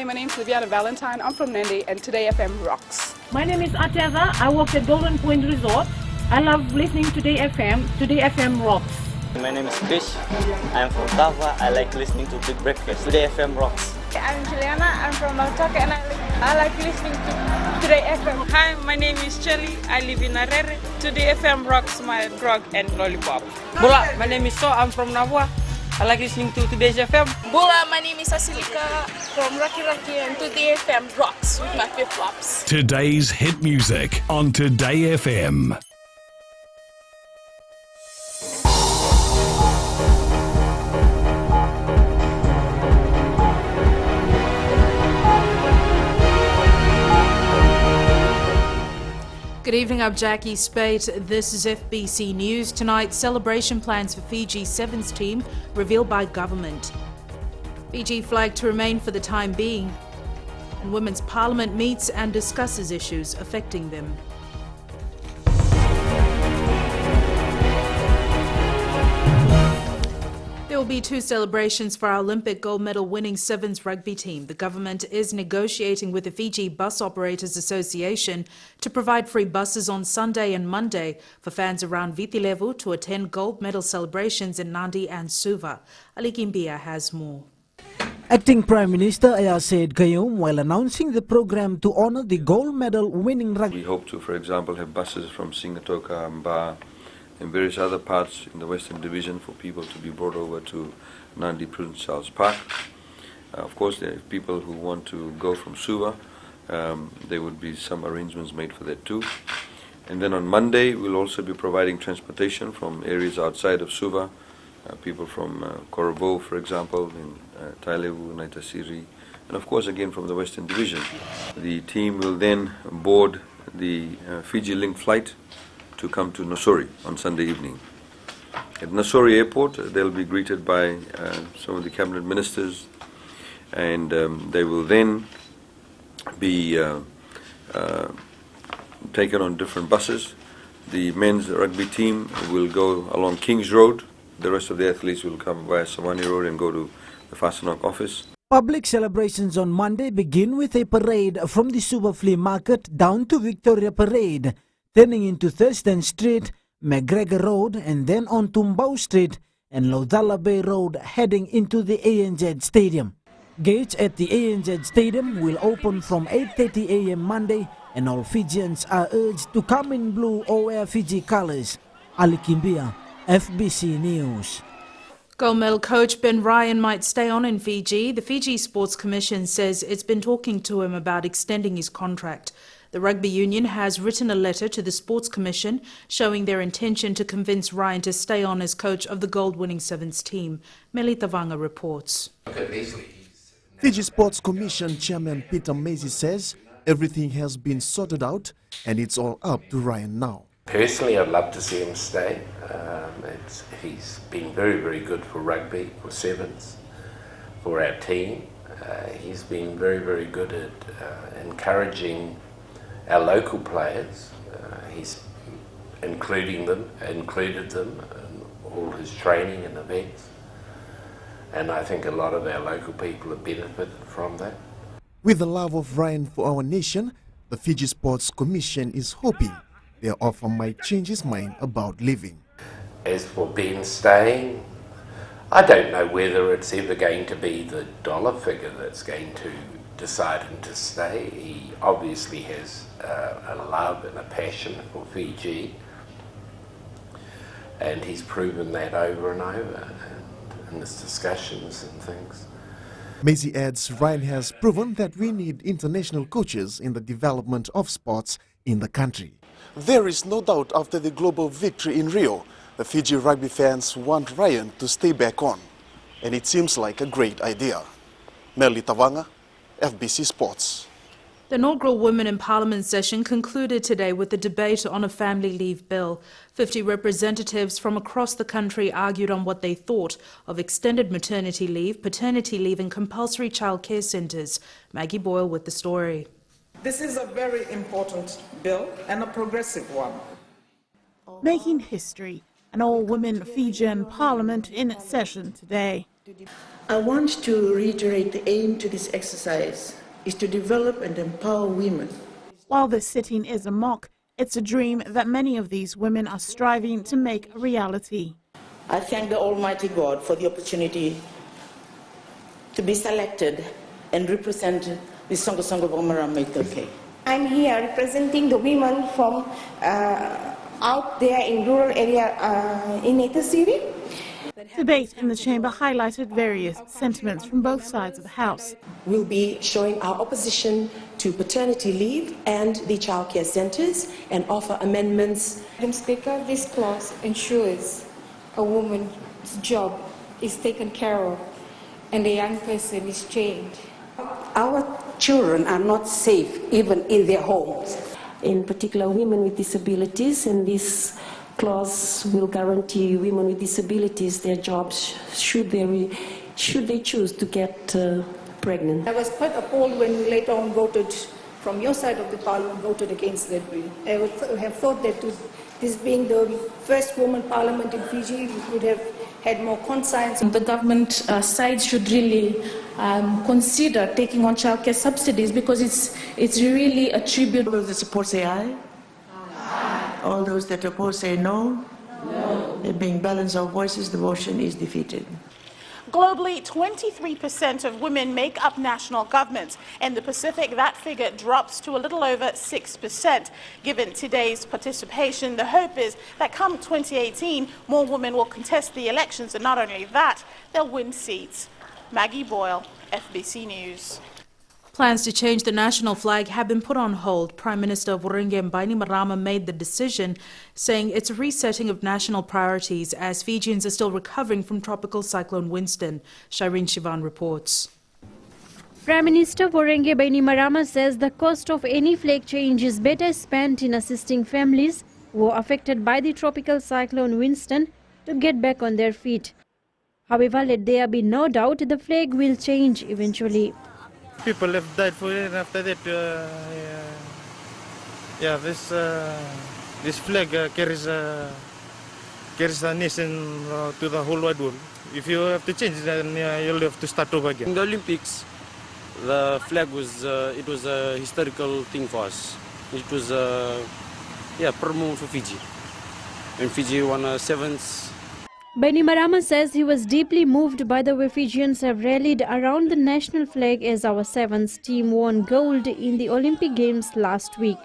Hi, my name is Liviana Valentine. I'm from Nandi, and Today FM rocks. My name is Ateza. I work at Golden Point Resort. I love listening to Today FM. Today FM rocks. My name is Fish. I'm from Tava. I like listening to Big Breakfast. Today FM rocks. I'm Juliana. I'm from Lautaka, and I like listening to Today FM. Hi, my name is Chelly. I live in Arere. Today FM rocks my grog and lollipop. Bula, my name is So. I'm from Nabua. I like listening to Today's FM. Bula, my name is Asilika from Raki and Today FM rocks with my flip-flops. Today's hit music on Today FM. Good evening, I'm Jackie Spate. This is FBC News. Tonight, celebration plans for Fiji Sevens team revealed by government. Fiji flag to remain for the time being. And Women's Parliament meets and discusses issues affecting them. There will be two celebrations for our Olympic gold medal winning Sevens rugby team. The government is negotiating with the Fiji Bus Operators Association to provide free buses on Sunday and Monday for fans around Vitilevu to attend gold medal celebrations in Nandi and Suva. Ali Kimbia has more. Acting Prime Minister Ayasid Gayoom, while announcing the program to honor the gold medal winning rugby. We hope to, for example, have buses from Singatoka, Mba, and various other parts in the Western Division for people to be brought over to Nandi Prince Charles Park. Of course, there are people who want to go from Suva. There would be some arrangements made for that too. And then on Monday, we'll also be providing transportation from areas outside of Suva. People from Korobo, for example, in Tailevu, Naitasiri, and of course again from the Western Division. The team will then board the Fiji Link flight to come to Nosori on Sunday evening. At Nosori Airport, they'll be greeted by some of the cabinet ministers, and they will then be taken on different buses. The men's rugby team will go along Kings Road. The rest of the athletes will come via Samani Road and go to the Fasanok office. Public celebrations on Monday begin with a parade from the Suva Flea Market down to Victoria Parade, turning into Thurston Street, McGregor Road, and then on Tumbau Street and Lodala Bay Road, heading into the ANZ Stadium. Gates at the ANZ Stadium will open from 8:30 a.m. Monday, and all Fijians are urged to come in blue or wear Fiji colours. Ali Kimbia, FBC News. Gold medal coach Ben Ryan might stay on in Fiji. The Fiji Sports Commission says it's been talking to him about extending his contract. The Rugby Union has written a letter to the Sports Commission showing their intention to convince Ryan to stay on as coach of the gold-winning Sevens team. Meli Tavanga reports. Fiji Sports Commission Chairman Peter Macy says everything has been sorted out and it's all up to Ryan now. Personally, I'd love to see him stay. He's been very, very good for rugby, for Sevens, for our team. He's been very, very good at encouraging our local players. He's included them in all his training and events. And I think a lot of our local people have benefited from that. With the love of Ryan for our nation, the Fiji Sports Commission is hoping their offer might change his mind about leaving. As for Ben staying, I don't know whether it's ever going to be the dollar figure that's going to decide him to stay. He obviously has a love and a passion for Fiji, and he's proven that over and over in his discussions and things. Macy adds Ryan has proven that we need international coaches in the development of sports in the country. There is no doubt after the global victory in Rio, the Fiji rugby fans want Ryan to stay back on, and it seems like a great idea. Merli Tavanga, FBC Sports. The inaugural Women in Parliament session concluded today with a debate on a family leave bill. 50 representatives from across the country argued on what they thought of extended maternity leave, paternity leave and compulsory childcare centres. Maggie Boyle with the story. This is a very important bill and a progressive one. Making history, an all-women Fijian parliament in session today. I want to reiterate the aim to this exercise is to develop and empower women. While this sitting is a mock, it's a dream that many of these women are striving to make a reality. I thank the Almighty God for the opportunity to be selected and represent the Songo Bomarama. I'm here representing the women from out there in rural area in Native City. Debate in the chamber highlighted various sentiments from both sides of the House. We'll be showing our opposition to paternity leave and the childcare centres and offer amendments. Madam Speaker, this clause ensures a woman's job is taken care of and a young person is trained. Our children are not safe even in their homes. In particular, women with disabilities, and this clause will guarantee women with disabilities their jobs should they choose to get pregnant. I was quite appalled when we later on voted from your side of the parliament voted against that bill. I would have thought that this being the first woman parliament in Fiji, we would have had more conscience. The government side should really consider taking on childcare subsidies because it's really a tribute. All those that support say aye. Aye. All those that oppose say no. No. There being balance of voices, the motion is defeated. Globally, 23% of women make up national governments. In the Pacific, that figure drops to a little over 6%. Given today's participation, the hope is that come 2018, more women will contest the elections, and not only that, they'll win seats. Maggie Boyle, FBC News. Plans to change the national flag have been put on hold. Prime Minister Vurenge Bainimarama made the decision, saying it's a resetting of national priorities as Fijians are still recovering from Tropical Cyclone Winston. Shireen Shivan reports. Prime Minister Vurenge Bainimarama says the cost of any flag change is better spent in assisting families who were affected by the Tropical Cyclone Winston to get back on their feet. However, let there be no doubt the flag will change eventually. People have died for it, and after that, this flag carries a nation to the whole wide world. If you have to change it, then you'll have to start over again. In the Olympics, the flag was it was a historical thing for us. It was proud moment for Fiji, and Fiji won a 7th. Bainimarama says he was deeply moved by the way Fijians have rallied around the national flag as our 7th team won gold in the Olympic Games last week.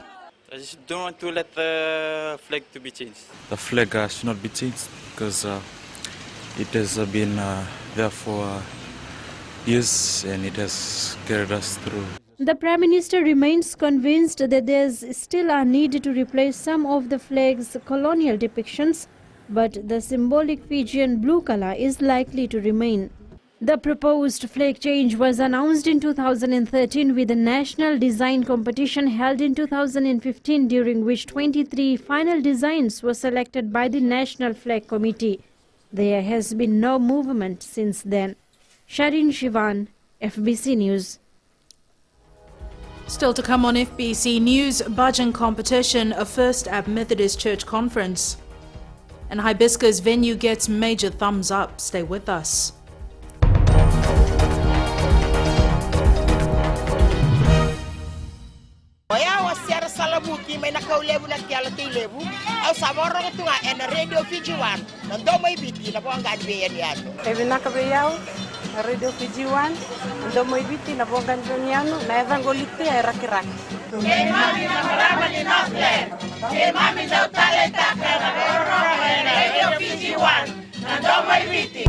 I just don't want to let the flag to be changed. The flag should not be changed because it has been there for years and it has carried us through. The Prime Minister remains convinced that there's still a need to replace some of the flag's colonial depictions, but the symbolic Fijian blue color is likely to remain. The proposed flag change was announced in 2013 with a national design competition held in 2015, during which 23 final designs were selected by the National Flag Committee. There has been no movement since then. Shireen Shivan, FBC News. Still to come on FBC News, Bhajan competition, a first at Methodist Church conference. And Hibiscus venue gets major thumbs up. Stay with us. Radio Fiji 1, ndo mo ibiti na bonga dbeyaniano. Evina kabeyaw, Radio Fiji 1, ndo mo ibiti na bonga dbeyaniano, na evangolite ay rakiraki. Ke mami na marama ni nafle, ke mami na utaleta kana Radio Fiji 1, ndo mo ibiti.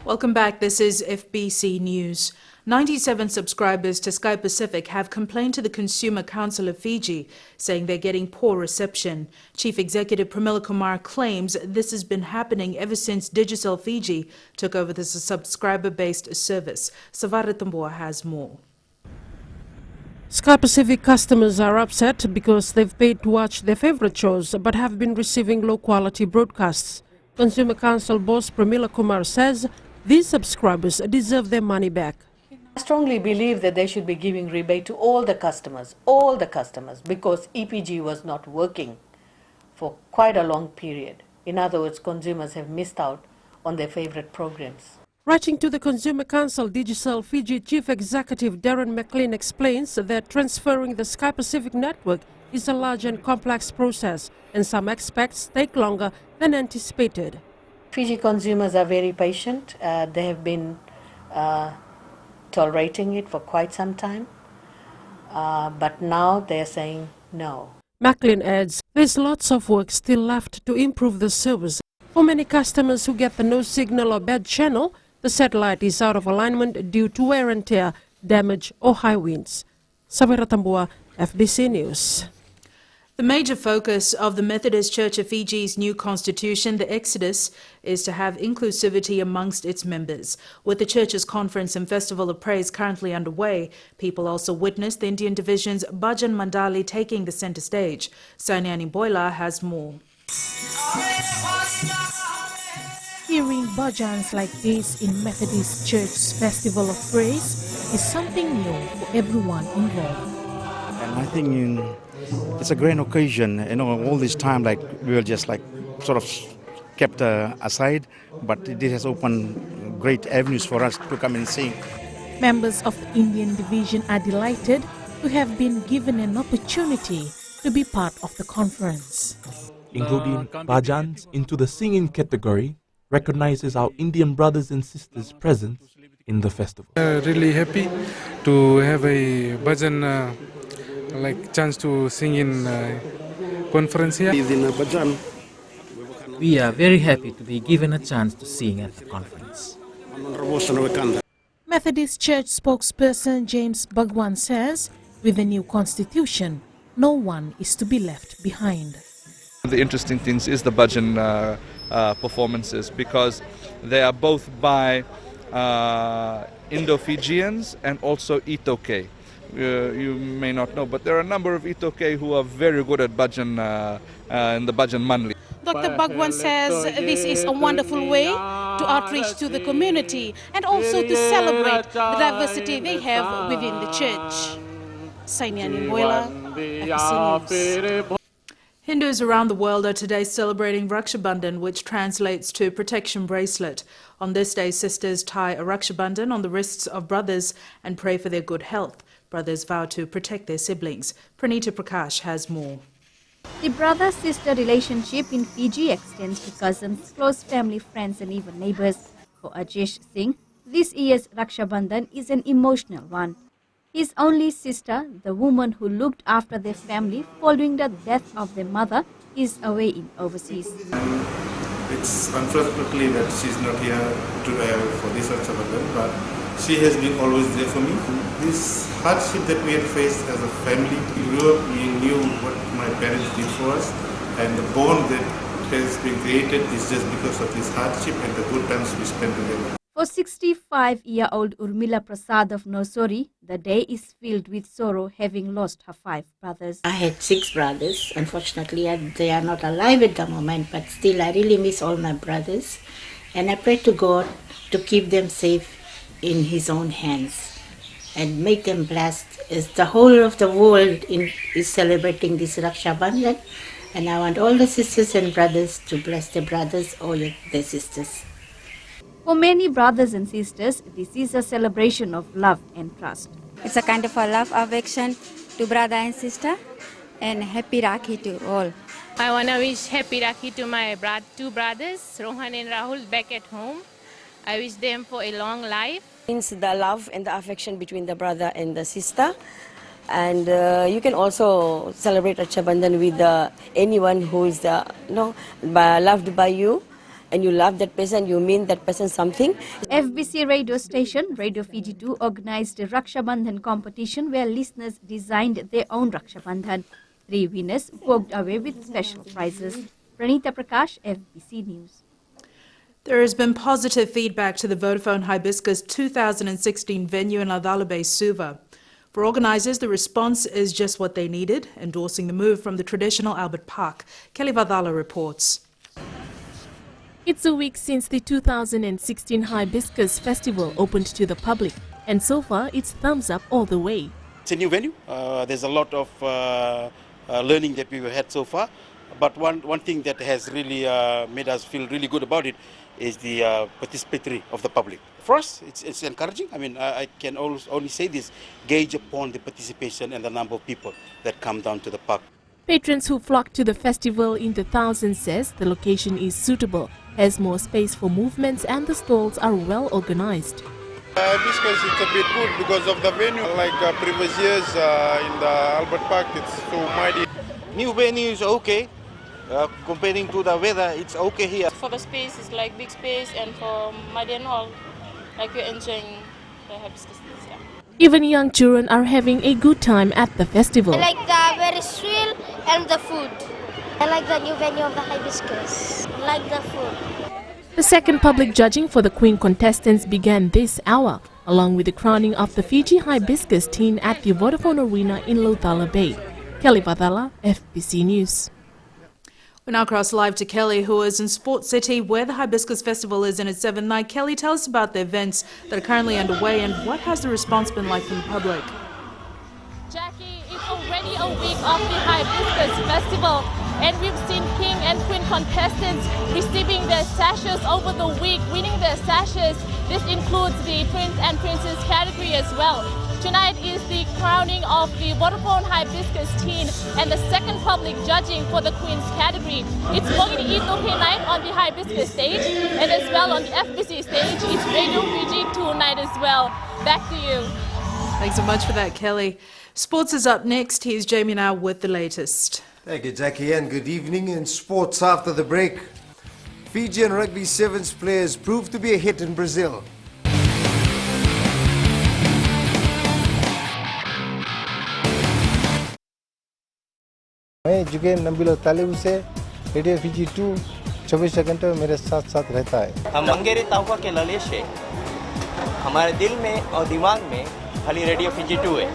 Welcome back. This is FBC News. 97 subscribers to Sky Pacific have complained to the Consumer Council of Fiji, saying they're getting poor reception. Chief Executive Pramila Kumar claims this has been happening ever since Digicel Fiji took over the subscriber-based service. Savara Tambua has more. Sky Pacific customers are upset because they've paid to watch their favorite shows but have been receiving low-quality broadcasts. Consumer Council boss Pramila Kumar says these subscribers deserve their money back. I strongly believe that they should be giving rebate to all the customers, because EPG was not working for quite a long period. In other words, consumers have missed out on their favorite programs. Writing to the Consumer Council, Digicel Fiji Chief Executive Darren McLean explains that transferring the Sky Pacific network is a large and complex process, and some aspects take longer than anticipated. Fiji consumers are very patient. They have been tolerating it for quite some time, but now they're saying no. McLean adds there's lots of work still left to improve the service. For many customers who get the no signal or bad channel, the satellite is out of alignment due to wear and tear, damage or high winds. Sabira Tambua, FBC News. The major focus of the Methodist Church of Fiji's new constitution, the Exodus, is to have inclusivity amongst its members. With the church's conference and festival of praise currently underway, people also witnessed the Indian division's Bhajan Mandali taking the centre stage. Sanyani Boila has more. Hearing bhajans like this in Methodist Church's Festival of Praise is something new for everyone involved. And I think it's a grand occasion. All this time, we were just sort of kept aside, but this has opened great avenues for us to come and sing. Members of the Indian division are delighted to have been given an opportunity to be part of the conference. Including bhajans into the singing category recognizes our Indian brothers and sisters present in the festival. Really happy to have a bhajan chance to sing in conference here. We are very happy to be given a chance to sing at the conference. Methodist Church spokesperson James Bhagwan says, with the new constitution, no one is to be left behind. The interesting things is the bhajan performances, because they are both by Indo-Fijians and also Itoke. You may not know, but there are a number of Itoke who are very good at bhajan in the bhajan manli. Dr. Bhagwan says this is a wonderful way to outreach to the community and also to celebrate the diversity they have within the church. Sanyani Boila, FBC News. Hindus around the world are today celebrating Raksha Bandhan, which translates to protection bracelet. On this day, sisters tie a Raksha Bandhan on the wrists of brothers and pray for their good health. Brothers vow to protect their siblings. Pranita Prakash has more. The brother-sister relationship in Fiji extends to cousins, close family, friends and even neighbours. For Ajesh Singh, this year's Raksha Bandhan is an emotional one. His only sister, the woman who looked after their family following the death of their mother, is away in overseas. It's unfortunately that she's not here for this Raksha Bandhan, but she has been always there for me. This hardship that we had faced as a family, we grew up, we knew what my parents did for us, and the bond that has been created is just because of this hardship and the good times we spent together. For 65-year-old Urmila Prasad of Nosori, the day is filled with sorrow, having lost her 5 brothers. I had 6 brothers. Unfortunately, they are not alive at the moment, but still I really miss all my brothers. And I pray to God to keep them safe in His own hands and make them blessed, as the whole of the world is celebrating this Raksha Bandhan. And I want all the sisters and brothers to bless their brothers or their sisters. For many brothers and sisters, this is a celebration of love and trust. It's a kind of a love affection to brother and sister, and happy Rakhi to all. I want to wish happy Rakhi to my 2 brothers, Rohan and Rahul, back at home. I wish them for a long life. Means the love and the affection between the brother and the sister. And you can also celebrate Raksha Bandhan with anyone who is loved by you. And you love that person, you mean that person something. FBC radio station, Radio Fiji 2, organized a Raksha Bandhan competition where listeners designed their own Raksha Bandhan. 3 winners walked away with special prizes. Pranita Prakash, FBC News. There has been positive feedback to the Vodafone Hibiscus 2016 venue in Adala Bay, Suva. For organisers, the response is just what they needed, endorsing the move from the traditional Albert Park. Kelly Vadala reports. It's a week since the 2016 Hibiscus Festival opened to the public, and so far it's thumbs up all the way. It's a new venue. There's a lot of learning that we've had so far. But one thing that has really made us feel really good about it is the participatory of the public. For us, it's encouraging. I mean, I can only say this, gauge upon the participation and the number of people that come down to the park. Patrons who flock to the festival in the thousands says the location is suitable, has more space for movements and the stalls are well organized. Hibiscus, it's a bit good because of the venue. Like previous years in the Albert Park, it's so mighty. New venue is okay. Comparing to the weather, it's okay here. For the space, it's like big space, and for muddy and all, like you're enjoying the Hibiscus. Yeah. Even young children are having a good time at the festival. I like the very thrill and the food. I like the new venue of the Hibiscus. I like the food. The second public judging for the Queen contestants began this hour, along with the crowning of the Fiji Hibiscus team at the Vodafone Arena in Lautala Bay. Kelly Vadala, FBC News. We now cross live to Kelly, who is in Sports City, where the Hibiscus Festival is in its 7th night. Kelly, tell us about the events that are currently underway and what has the response been like from the public? Jackie, it's already a week of the Hibiscus Festival, and we've seen King and Queen contestants receiving their sashes over the week, winning their sashes. This includes the Prince and Princess category as well. Tonight is the crowning of the Vodafone Hibiscus team and the second public judging for the Queen's category. It's going to be okay night on the Hibiscus stage, and as well on the FBC stage, it's Radio Fiji 2 night as well. Back to you. Thanks so much for that, Kelly. Sports is up next. Here's Jamie now with the latest. Thank you, Jackie, and good evening. In sports after the break, Fijian Rugby Sevens players proved to be a hit in Brazil. मैं जुगे नंबिलो तालिब से radio Fiji 2 24 घंटे मेरे साथ साथ रहता है। हम मंगेरी ताउका के ललेश है, हमारे दिल में और दिमाग में खाली रेडियो फीजी 2 है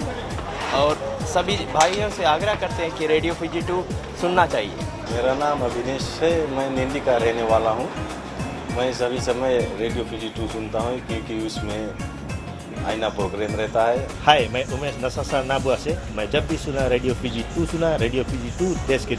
और सभी भाइयों से आग्रह करते हैं कि रेडियो फीजी 2 सुनना चाहिए। मेरा नाम अभिनेश है, मैं निंदी का रहने वाला हूँ। मैं सभी समय रेडियो फीजी 2 सुनता हूँ क्योंकि उसमें आईना प्रोग्राम रहता है। हाय, मैं उमेश नसासा नाबुआ से। मैं जब भी सुना रेडियो फीजी 2 सुना। रेडियो फीजी 2 देश के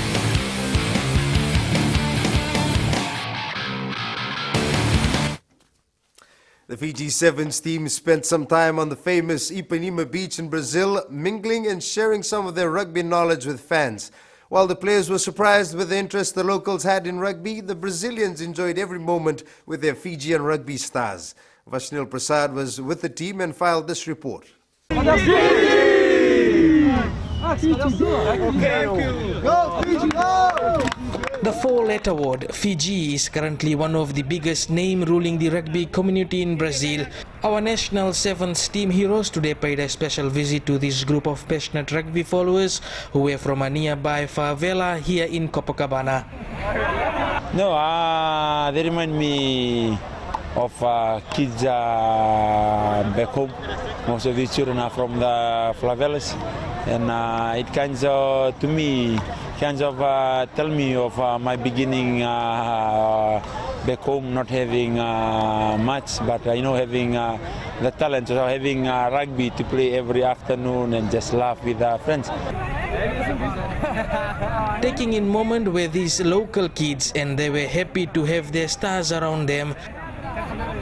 The Fiji Sevens team spent some time on the famous Ipanema beach in Brazil, mingling and sharing some of their rugby knowledge with fans. While the players were surprised with the interest the locals had in rugby, the Brazilians enjoyed every moment with their Fijian rugby stars. Vashnil Prasad was with the team and filed this report. The four-letter word, Fiji, is currently one of the biggest names ruling the rugby community in Brazil. Our national sevens team heroes today paid a special visit to this group of passionate rugby followers who were from a nearby favela here in Copacabana. No, they remind me of kids back home. Most of these children are from the favelas, and it kind of, to me, tell me of my beginning back home, not having much, but having the talent of having rugby to play every afternoon and just laugh with friends. Taking in moment were these local kids, and they were happy to have their stars around them.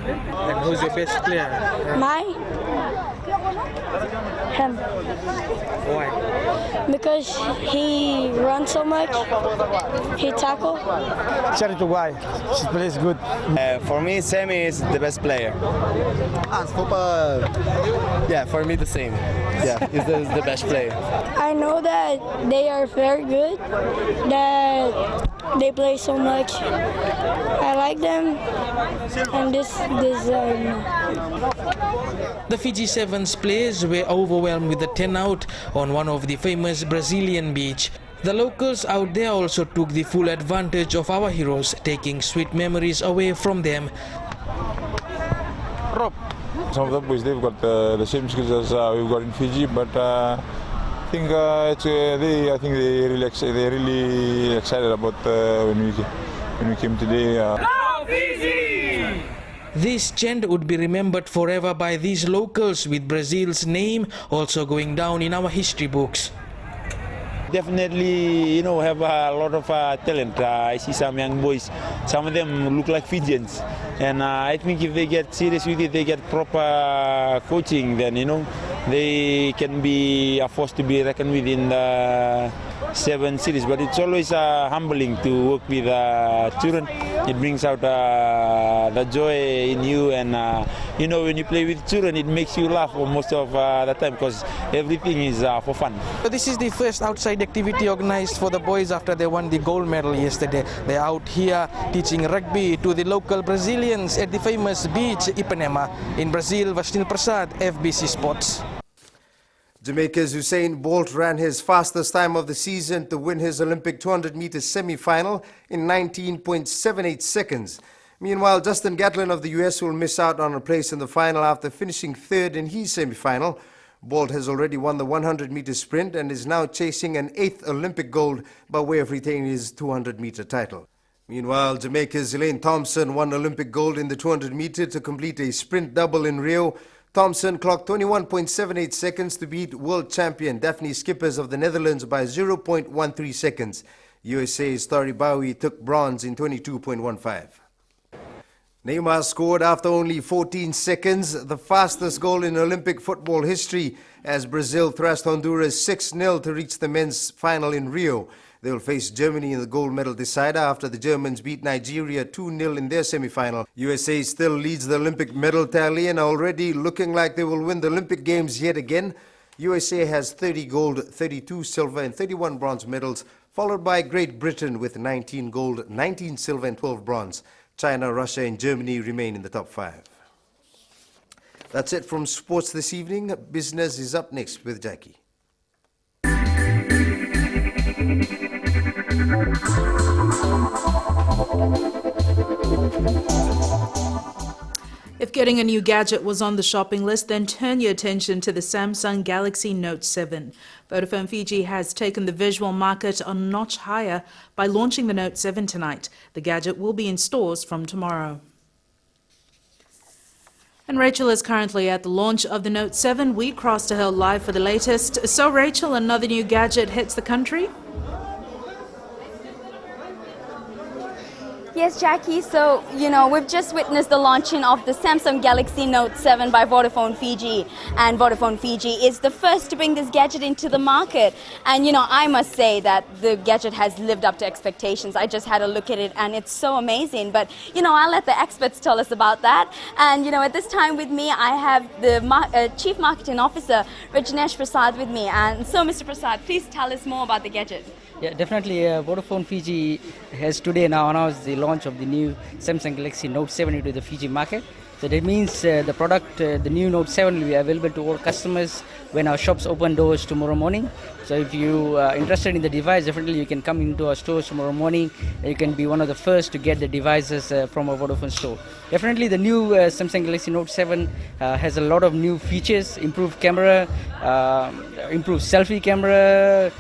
And who's your best player? Him. Why? Because he runs so much, he tackles. Charity guy, she plays good. For me, Sammy is the best player. Yeah, for me the same. Yeah, he's the best player. I know that they are very good, that they play so much. I like them, and this The Fiji Sevens players were overwhelmed with the turnout on one of the famous Brazilian beach. The locals out there also took the full advantage of our heroes, taking sweet memories away from them. Some of the boys, they've got the same skills as we've got in Fiji, but I think they're really excited about when we came today. This chant would be remembered forever by these locals, with Brazil's name also going down in our history books. definitely, have a lot of talent. I see some young boys, some of them look like Fijians. And I think if they get serious with it, they get proper coaching, then, they can be a force to be reckoned with in the 7 series. But it's always humbling to work with children. It brings out the joy in you, and when you play with children, it makes you laugh most of the time because everything is for fun. So this is the first outside activity organized for the boys after they won the gold medal yesterday. They're out here teaching rugby to the local Brazilians at the famous beach Ipanema in Brazil. Vashnil Prasad, FBC Sports. Jamaica's Usain Bolt ran his fastest time of the season to win his Olympic 200-meter semi-final in 19.78 seconds. Meanwhile, Justin Gatlin of the US will miss out on a place in the final after finishing third in his semi-final. Bolt has already won the 100-meter sprint and is now chasing an 8th Olympic gold by way of retaining his 200-meter title. Meanwhile, Jamaica's Elaine Thompson won Olympic gold in the 200-meter to complete a sprint double in Rio. Thompson clocked 21.78 seconds to beat world champion Daphne Skippers of the Netherlands by 0.13 seconds. USA's Tori Bowie took bronze in 22.15. Neymar scored after only 14 seconds, the fastest goal in Olympic football history, as Brazil thrashed Honduras 6-0 to reach the men's final in Rio. They will face Germany in the gold medal decider after the Germans beat Nigeria 2-0 in their semi-final. USA still leads the Olympic medal tally and are already looking like they will win the Olympic Games yet again. USA has 30 gold, 32 silver and 31 bronze medals, followed by Great Britain with 19 gold, 19 silver and 12 bronze. China, Russia and Germany remain in the top 5. That's it from sports this evening. Business is up next with Jackie. If getting a new gadget was on the shopping list, then turn your attention to the Samsung Galaxy Note 7. Vodafone Fiji has taken the visual market a notch higher by launching the Note 7 tonight. The gadget will be in stores from tomorrow. And Rachel is currently at the launch of the Note 7. We cross to her live for the latest. So Rachel, another new gadget hits the country? Yes, Jackie. So, we've just witnessed the launching of the Samsung Galaxy Note 7 by Vodafone Fiji. And Vodafone Fiji is the first to bring this gadget into the market. And, I must say that the gadget has lived up to expectations. I just had a look at it and it's so amazing. But, I'll let the experts tell us about that. And, at this time with me, I have the Chief Marketing Officer, Rajneesh Prasad, with me. And so, Mr. Prasad, please tell us more about the gadget. Yeah, definitely. Vodafone Fiji has today now announced the launch of the new Samsung Galaxy Note 7 into the Fiji market. So that means the product, the new Note 7 will be available to all customers when our shops open doors tomorrow morning. So if you are interested in the device, definitely you can come into our stores tomorrow morning. You can be one of the first to get the devices from our Vodafone store. Definitely the new Samsung Galaxy Note 7 has a lot of new features, improved camera, improved selfie camera,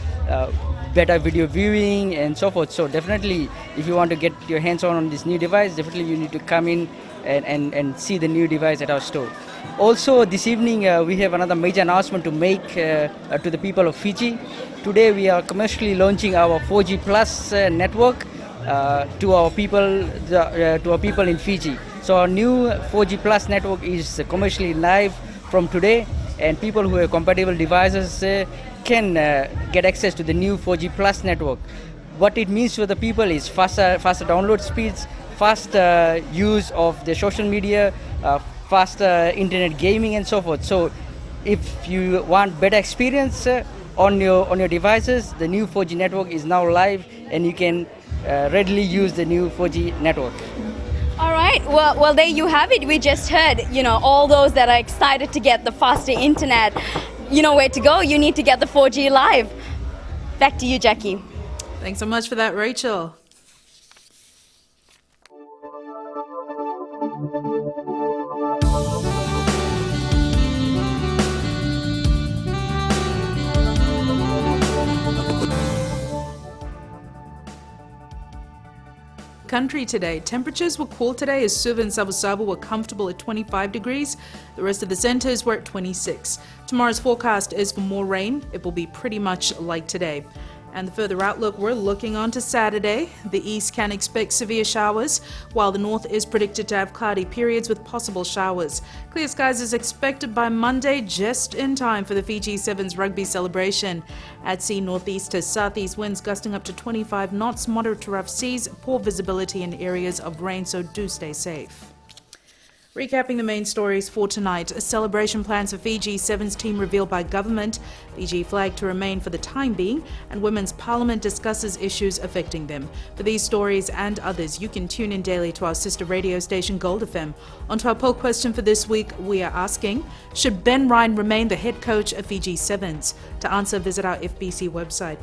better video viewing and so forth. So definitely if you want to get your hands on this new device, definitely you need to come in and see the new device at our store. Also this evening we have another major announcement to make to the people of Fiji. Today we are commercially launching our 4G Plus network to our people in Fiji. So our new 4G Plus network is commercially live from today, and people who have compatible devices can get access to the new 4G Plus network. What it means for the people is faster download speeds, faster use of the social media, faster internet gaming and so forth. So if you want better experience on your devices, the new 4G network is now live and you can readily use the new 4G network. All right, well there you have it. We just heard, all those that are excited to get the faster internet, you know where to go. You need to get the 4G live. Back to you, Jackie. Thanks so much for that, Rachel. Country today. Temperatures were cool today as Suva and Sabu were comfortable at 25 degrees. The rest of the centres were at 26. Tomorrow's forecast is for more rain. It will be pretty much like today. And the further outlook, we're looking on to Saturday. The east can expect severe showers, while the north is predicted to have cloudy periods with possible showers. Clear skies is expected by Monday, just in time for the Fiji Sevens rugby celebration. At sea, northeast to southeast winds gusting up to 25 knots, moderate to rough seas, poor visibility in areas of rain, so do stay safe. Recapping the main stories for tonight, celebration plans for Fiji Sevens team revealed by government, Fiji flag to remain for the time being, and Women's Parliament discusses issues affecting them. For these stories and others, you can tune in daily to our sister radio station Gold FM. On to our poll question for this week, we are asking, should Ben Ryan remain the head coach of Fiji Sevens? To answer, visit our FBC website.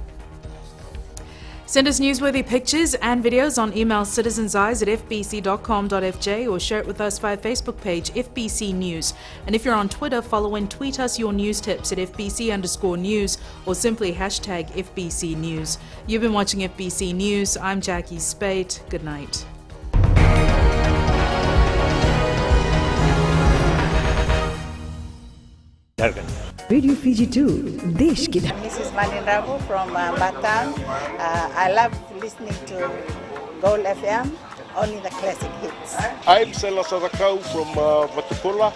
Send us newsworthy pictures and videos on email citizenseyes@fbc.com.fj or share it with us via Facebook page FBC News. And if you're on Twitter, follow and tweet us your news tips at FBC_news or simply hashtag FBC News. You've been watching FBC News. I'm Jackie Spate. Good night. Radio Fiji 2, Desh ki Dhan. Mrs. Manin Rabu from Batam. I love listening to Gold FM, only the classic hits. I'm Sela Sadakau from Vatupula.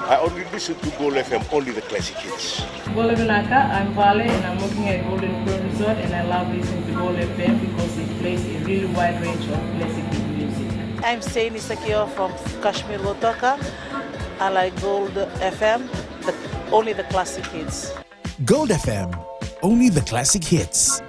I only listen to Gold FM, only the classic hits. Gold Naka, I'm Vale and I'm working at Golden Pro Resort and I love listening to Gold FM because it plays a really wide range of classic music. I'm Saini Sakio from Kashmir Lotoka. I like Gold FM, but only the classic hits. Gold FM, only the classic hits.